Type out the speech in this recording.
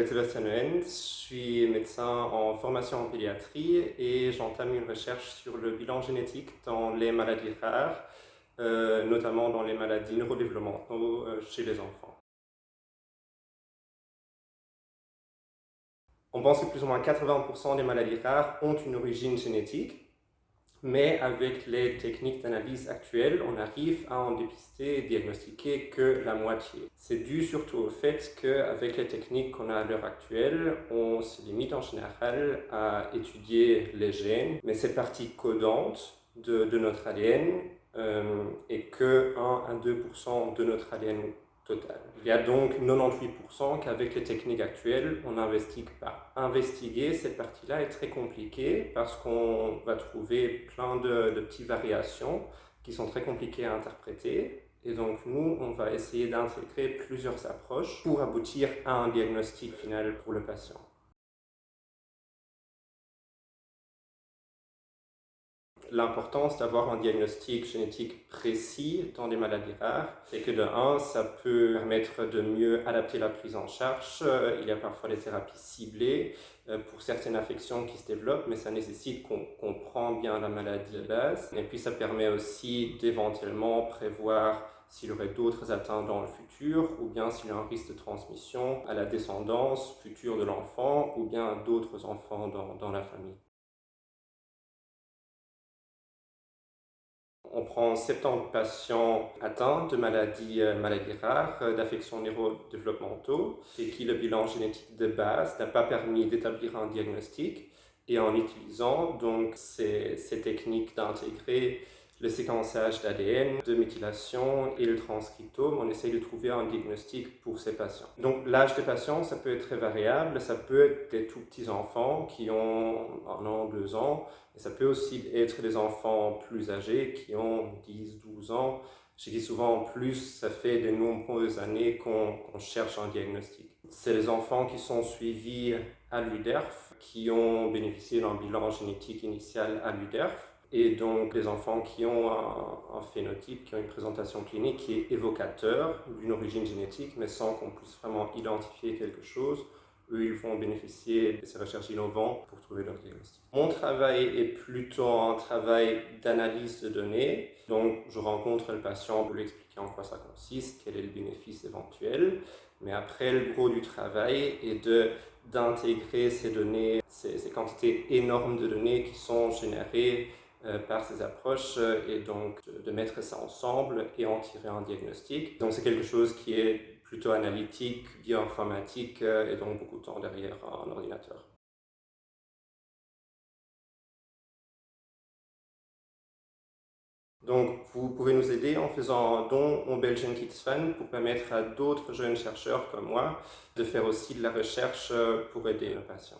m'appelle Sébastien Lehens, je suis médecin en formation en pédiatrie et j'entame une recherche sur le bilan génétique dans les maladies rares, notamment dans les maladies neurodéveloppementaux chez les enfants. On pense que plus ou moins 80% des maladies rares ont une origine génétique, mais avec les techniques d'analyse actuelles, on arrive à en dépister et diagnostiquer que la moitié. C'est dû surtout au fait qu'avec les techniques qu'on a à l'heure actuelle, on se limite en général à étudier les gènes, mais ces parties codantes de notre ADN est que 1 à 2% de notre ADN total. Il y a donc 98% qu'avec les techniques actuelles, on n'investigue pas. Investiguer cette partie-là est très compliqué parce qu'on va trouver plein de petites variations qui sont très compliquées à interpréter. Et donc nous, on va essayer d'intégrer plusieurs approches pour aboutir à un diagnostic final pour le patient. L'importance d'avoir un diagnostic génétique précis dans des maladies rares, c'est que de un, ça peut permettre de mieux adapter la prise en charge. Il y a parfois des thérapies ciblées pour certaines affections qui se développent, mais ça nécessite qu'on comprenne bien la maladie de base. Et puis ça permet aussi d'éventuellement prévoir s'il y aurait d'autres atteintes dans le futur, ou bien s'il y a un risque de transmission à la descendance future de l'enfant, ou bien à d'autres enfants dans la famille. On prend 70 patients atteints de maladies rares, d'affections neurodéveloppementaux, chez qui le bilan génétique de base n'a pas permis d'établir un diagnostic. Et en utilisant donc ces techniques d'intégrer le séquençage d'ADN, de méthylation et le transcriptome, on essaye de trouver un diagnostic pour ces patients. Donc l'âge des patients, ça peut être très variable, ça peut être des tout petits enfants qui ont 1 an, 2 ans, et ça peut aussi être des enfants plus âgés qui ont 10, 12 ans. Je dis souvent en plus, ça fait de nombreuses années qu'on cherche un diagnostic. C'est les enfants qui sont suivis à l'UDERF, qui ont bénéficié d'un bilan génétique initial à l'UDERF, et donc les enfants qui ont un phénotype, qui ont une présentation clinique qui est évocateur d'une origine génétique, mais sans qu'on puisse vraiment identifier quelque chose, eux, ils vont bénéficier de ces recherches innovantes pour trouver leur diagnostic. Mon travail est plutôt un travail d'analyse de données. Donc, je rencontre le patient pour lui expliquer en quoi ça consiste, quel est le bénéfice éventuel. Mais après, le gros du travail est d'intégrer ces données, ces quantités énormes de données qui sont générées par ces approches et donc de mettre ça ensemble et en tirer un diagnostic. Donc c'est quelque chose qui est plutôt analytique, bioinformatique et donc beaucoup de temps derrière un ordinateur. Donc vous pouvez nous aider en faisant un don au Belgian Kids Fund pour permettre à d'autres jeunes chercheurs comme moi de faire aussi de la recherche pour aider nos patients.